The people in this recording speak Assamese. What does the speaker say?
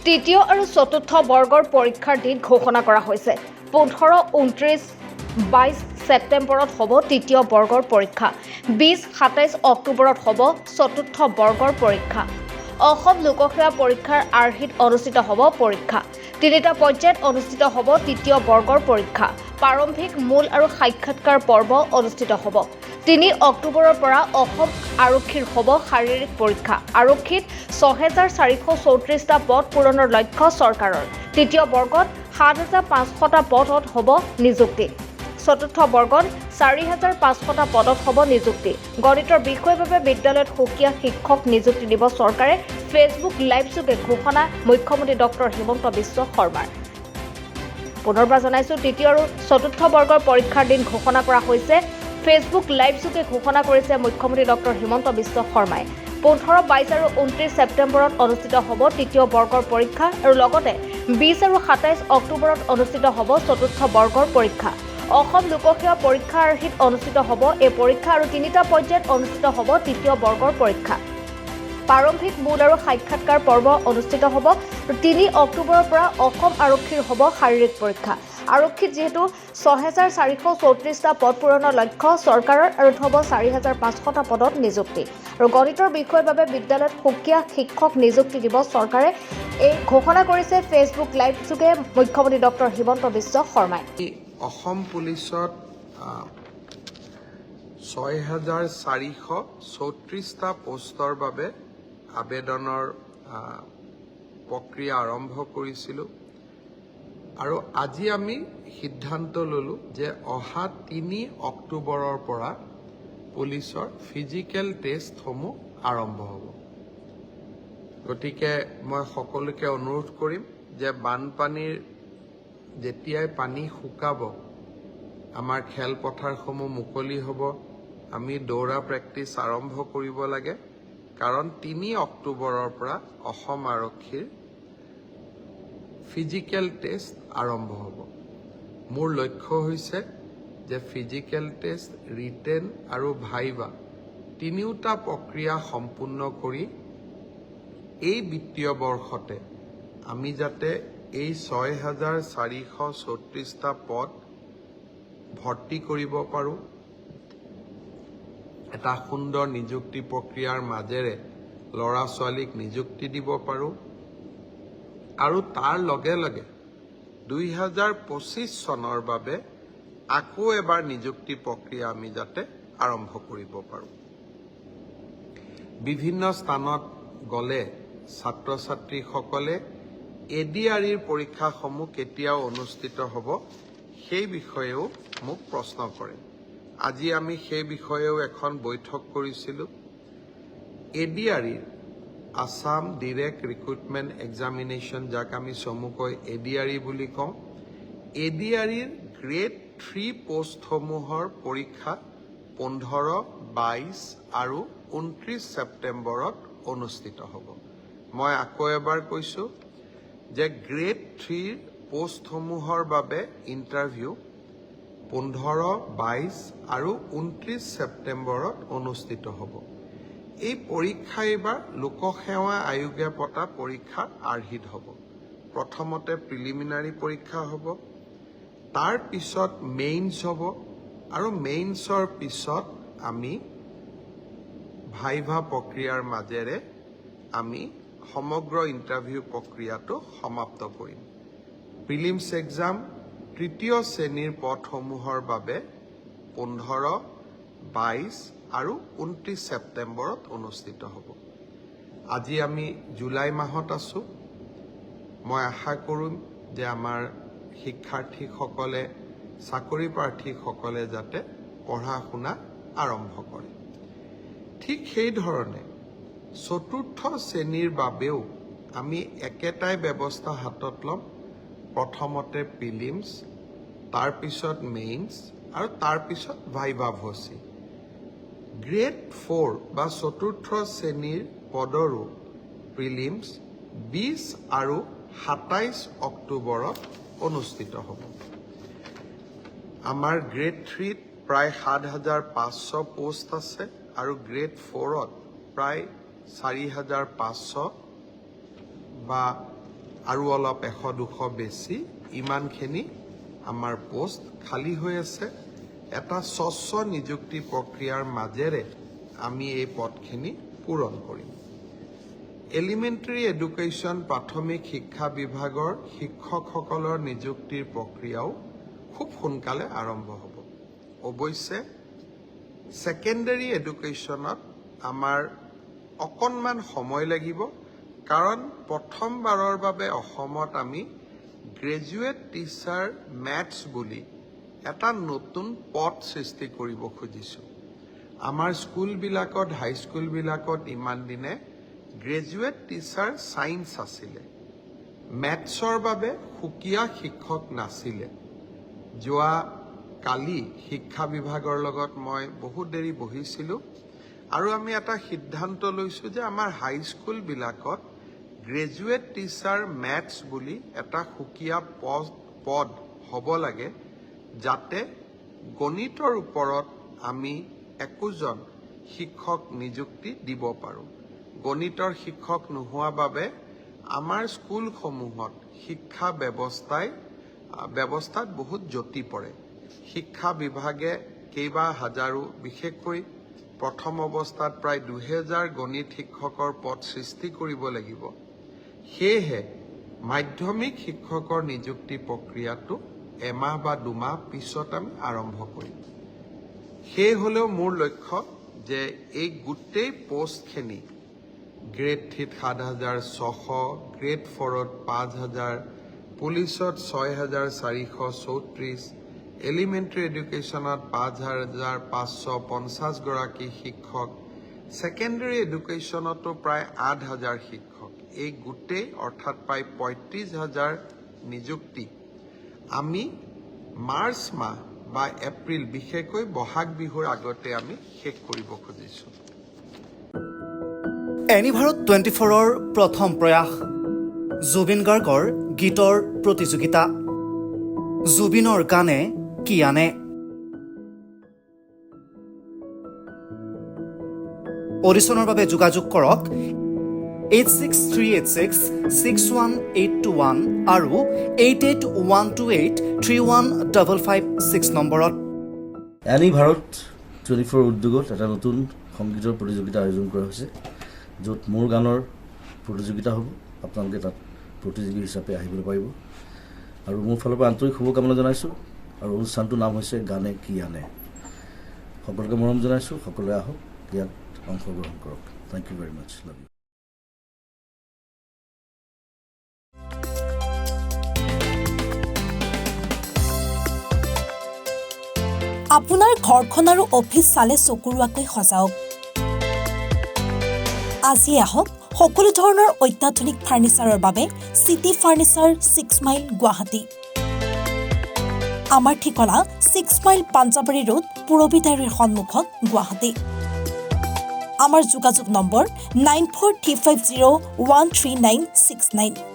তৃতীয় আৰু চতুৰ্থ বৰ্গৰ পৰীক্ষাৰ দিন ঘোষণা কৰা হৈছে। 15, 29, 22 ছেপ্টেম্বৰত হ'ব তৃতীয় বৰ্গৰ পৰীক্ষা। 20, 27 অক্টোবৰত হ'ব চতুৰ্থ বৰ্গৰ পৰীক্ষা। অসম লোকসেৱা পৰীক্ষাৰ আৰ্হিত অনুষ্ঠিত হ'ব পৰীক্ষা। তিনিটা পৰ্যায়ত অনুষ্ঠিত হ'ব তৃতীয় বৰ্গৰ পৰীক্ষা। প্ৰাৰম্ভিক, মূল আৰু সাক্ষাৎকাৰ পৰ্ব অনুষ্ঠিত হ'ব। 3 অক্টোবৰৰ পৰা অসম আৰক্ষীৰ হ'ব শাৰীৰিক পৰীক্ষা। আৰক্ষীত 6,434টা পদ পূৰণৰ লক্ষ্য চৰকাৰৰ। তৃতীয় বৰ্গত 7,500টা পদত হ'ব নিযুক্তি। চতুৰ্থ বৰ্গত 4,500টা পদত হ'ব নিযুক্তি। গণিতৰ বিষয়ৰ বাবে বিদ্যালয়ত সুকীয়া শিক্ষক নিযুক্তি দিব চৰকাৰে। ফেচবুক লাইভযোগে ঘোষণা মুখ্যমন্ত্ৰী ডক্টৰ হিমন্ত বিশ্ব শৰ্মাৰ। পুনৰবাৰ জনাইছোঁ, তৃতীয় আৰু চতুৰ্থ বৰ্গৰ পৰীক্ষাৰ দিন ঘোষণা কৰা হৈছে। ফেচবুক লাইভযোগে ঘোষণা কৰিছে মুখ্যমন্ত্ৰী ডক্টৰ হিমন্ত বিশ্ব শৰ্মাই। 15, 22 আৰু 29 ছেপ্টেম্বৰত অনুষ্ঠিত হ'ব তৃতীয় বৰ্গৰ পৰীক্ষা আৰু লগতে 20 আৰু 27 অক্টোবৰত অনুষ্ঠিত হ'ব চতুৰ্থ বৰ্গৰ পৰীক্ষা। অসম লোকসেৱা পৰীক্ষাৰ আৰ্হিত অনুষ্ঠিত হ'ব এই পৰীক্ষা আৰু তিনিটা পৰ্যায়ত অনুষ্ঠিত হ'ব তৃতীয় বৰ্গৰ পৰীক্ষা। প্ৰাৰম্ভিক, মূল আৰু সাক্ষাৎকাৰ পৰ্ব অনুষ্ঠিত হ'ব। 3 অক্টোবৰৰ পৰা অসম আৰক্ষীৰ হ'ব শাৰীৰিক পৰীক্ষা। আৰক্ষীত যিহেতু 6,434টা পদ পূৰণৰ লক্ষ্য চৰকাৰৰ আৰু হ'ব 4,500টা পদত নিযুক্তি। আৰু গণিতৰ বিষয়ৰ বাবে বিদ্যালয়ত সুকীয়া শিক্ষক নিযুক্তি দিব চৰকাৰে। এই ঘোষণা কৰিছে ফেচবুক লাইভযোগে মুখ্যমন্ত্ৰী ডক্টৰ হিমন্ত বিশ্ব শৰ্মাই। অসম পুলিচত 6,434টা পোষ্টৰ বাবে আবেদনৰ প্ৰক্ৰিয়া আৰম্ভ কৰিছিলোঁ আৰু আজি আমি সিদ্ধান্ত ল'লোঁ যে অহা 3 অক্টোবৰৰ পৰা পুলিচৰ ফিজিকেল টেষ্টসমূহ আৰম্ভ হ'ব। গতিকে মই সকলোকে অনুৰোধ কৰিম যে বানপানীৰ যেতিয়াই পানী শুকাব, আমাৰ খেলপথাৰসমূহ মুকলি হ'ব, আমি দৌৰা প্ৰেক্টিচ আৰম্ভ কৰিব লাগে। কাৰণ 3 অক্টোবৰৰ পৰা অসম আৰক্ষীৰ ফিজিকেল টেষ্ট আৰম্ভ হ'ব। মোৰ লক্ষ্য হৈছে যে ফিজিকেল টেষ্ট, ৰিটেন আৰু ভাইভা তিনিওটা প্ৰক্ৰিয়া সম্পূৰ্ণ কৰি এই বিত্তীয় বৰ্ষতে আমি যাতে এই 6,434টা পদ ভৰ্তি কৰিব পাৰোঁ, এটা সুন্দৰ নিযুক্তি প্ৰক্ৰিয়াৰ মাজেৰে ল'ৰা ছোৱালীক নিযুক্তি দিব পাৰোঁ আৰু তাৰ লগে লগে 2025 চনৰ বাবে আকৌ এবাৰ নিযুক্তি প্ৰক্ৰিয়া আমি যাতে আৰম্ভ কৰিব পাৰোঁ। বিভিন্ন স্থানত গ'লে ছাত্ৰ ছাত্ৰীসকলে ADREৰ পৰীক্ষাসমূহ কেতিয়াও অনুষ্ঠিত হ'ব সেই বিষয়েও মোক প্ৰশ্ন কৰে। আজি আমি সেই বিষয়েও এখন বৈঠক কৰিছিলোঁ। ADREৰ আছাম ডিৰেক্ট ৰিক্ৰুটমেণ্ট এক্সামিনেশ্যন, যাক আমি চমুকৈ ADRE বুলি কওঁ, ADREৰ গ্ৰেড 3 পোষ্টসমূহৰ পৰীক্ষা 15, 22 আৰু 29 ছেপ্টেম্বৰত অনুষ্ঠিত হ'ব। মই আকৌ এবাৰ কৈছোঁ যে গ্ৰেড 3 পোষ্টসমূহৰ বাবে ইণ্টাৰভিউ 15, 22 আৰু 29 ছেপ্টেম্বৰত অনুষ্ঠিত হ'ব। এই পৰীক্ষা এইবাৰ লোকসেৱা আয়োগে পতা পৰীক্ষাৰ আৰ্হিত হ'ব। প্ৰথমতে প্ৰিলিমিনাৰী পৰীক্ষা হ'ব, তাৰ পিছত মেইনছ হ'ব আৰু মেইনছৰ পিছত আমি ভাইভা প্ৰক্ৰিয়াৰ মাজেৰে আমি সমগ্ৰ ইণ্টাৰভিউ প্ৰক্ৰিয়াটো সমাপ্ত কৰিম। প্ৰিলিমছ এক্সাম তৃতীয় শ্ৰেণীৰ পদসমূহৰ বাবে 15, 22 আৰু 29 ছেপ্টেম্বৰত অনুষ্ঠিত হ'ব। আজি আমি জুলাই মাহত আছোঁ। মই আশা কৰোঁ যে আমাৰ শিক্ষাৰ্থীসকলে, চাকৰি প্ৰাৰ্থীসকলে যাতে পঢ়া শুনা আৰম্ভ কৰে। ঠিক সেইধৰণে চতুৰ্থ শ্ৰেণীৰ বাবেও আমি একেটাই ব্যৱস্থা হাতত ল'ম। প্ৰথমতে প্ৰিলিমছ, তাৰপিছত মেইনছ আৰু তাৰপিছত ভাইভা ভচি। গ্ৰেড 4 বা চতুৰ্থ শ্ৰেণীৰ পদৰো প্ৰিলিমছ 20 আৰু 27 অক্টোবৰত অনুষ্ঠিত হ'ব। আমাৰ গ্ৰেড 3ত প্ৰায় 7,500 পোষ্ট আছে আৰু গ্ৰেড 4ত প্ৰায় 4,500 বা আৰু অলপ 100-200 বেছি ইমানখিনি আমাৰ পোষ্ট খালী হৈ আছে। এটা স্বচ্ছ নিযুক্তি প্ৰক্ৰিয়াৰ মাজেৰে আমি এই পদখিনি পূৰণ কৰিম। এলিমেণ্টাৰী এডুকেশ্যন প্ৰাথমিক শিক্ষা বিভাগৰ শিক্ষকসকলৰ নিযুক্তিৰ প্ৰক্ৰিয়াও খুব সোনকালে আৰম্ভ হ'ব। অৱশ্যে ছেকেণ্ডাৰী এডুকেশ্যনত আমাৰ অকণমান সময় লাগিব, কাৰণ প্ৰথমবাৰৰ বাবে অসমত আমি গ্ৰেজুৱেট টিচাৰ মেথছ বুলি এটা নতুন পদ সৃষ্টি কৰিব খুজিছোঁ। আমাৰ স্কুলবিলাকত, হাইস্কুলবিলাকত ইমান দিনে গ্ৰেজুৱেট টিচাৰ ছায়েন্স আছিলে, মেথছৰ বাবে সুকীয়া শিক্ষক নাছিলে। যোৱা কালি শিক্ষা বিভাগৰ লগত মই বহুত দেৰি বহিছিলোঁ আৰু আমি এটা সিদ্ধান্ত লৈছোঁ যে আমাৰ হাইস্কুলবিলাকত গ্ৰেজুৱেট টিচাৰ মেথছ বুলি এটা সুকীয়া পদ হ'ব লাগে, যাতে গণিতৰ ওপৰত আমি একোজন শিক্ষক নিযুক্তি দিব পাৰোঁ। গণিতৰ শিক্ষক নোহোৱা বাবে আমাৰ স্কুলসমূহত শিক্ষা ব্যৱস্থাত বহুত জটি পৰে। শিক্ষা বিভাগে কেইবা হাজাৰো, বিশেষকৈ প্ৰথম অৱস্থাত প্ৰায় 2000 গণিত শিক্ষকৰ পদ সৃষ্টি কৰিব লাগিব। সেয়েহে মাধ্যমিক শিক্ষকৰ নিযুক্তি প্ৰক্ৰিয়াটো এমাহ বা 2 মাহ পিছত আমি আৰম্ভ কৰিম। সেই হ'লেও মোৰ লক্ষ্য যে এই গোটেই পোষ্টখিনি গ্ৰেড 3ত 7600, গ্ৰেড 4ত 5000, পুলিচত 6434, এলিমেণ্টাৰী এডুকেশ্যনত 5550 গৰাকী শিক্ষক, ছেকেণ্ডাৰী এডুকেশ্যনতো প্ৰায় 8000 শিক্ষক, এই গোটেই অৰ্থাৎ প্ৰায় 35000 নিযুক্তি আমি মাৰ্চ মাহ বা এপ্ৰিল, বিশেষকৈ বহাগ বিহুৰ আগতে আমি শেষ কৰিব খুজিছোঁ। এনিভাৰত 24ৰ প্ৰথম প্ৰয়াস জুবিন গাৰ্গৰ গীতৰ প্ৰতিযোগিতা। জুবিনৰ গানে কি আনে? অডিশ্যনৰ বাবে যোগাযোগ কৰক 8638661821 আৰু 8812831556 নম্বৰত। এনিভাৰত 24 উদ্যোগত এটা নতুন সংগীতৰ প্ৰতিযোগিতা আয়োজন কৰা হৈছে, য'ত মোৰ গানৰ প্ৰতিযোগিতা হ'ব। আপোনালোকে তাত প্ৰতিযোগী হিচাপে আহিবলৈ পাৰিব আৰু মোৰ ফালৰ পৰা আন্তৰিক শুভকামনা জনাইছোঁ। আৰু অনুষ্ঠানটোৰ নাম হৈছে গানে কি আনে। সকলোকে মৰম জনাইছোঁ, সকলোৱে আহক, ইয়াত অংশগ্ৰহণ কৰক। Thank you very much, love you. আপোনাৰ ঘৰখন আৰু অফিচ চালে চকুৰোৱাকৈ সজাওক। আজি আহক সকলো ধৰণৰ অত্যাধুনিক ফাৰ্ণিচাৰৰ বাবে চিটি ফাৰ্ণিচাৰ 6 মাইল গুৱাহাটী। আমাৰ ঠিকনা 6 মাইল পাঞ্জাবাৰী ৰোড, পুৰবিতাৰীৰ সন্মুখত, গুৱাহাটী। আমাৰ যোগাযোগ নম্বৰ 9435013969।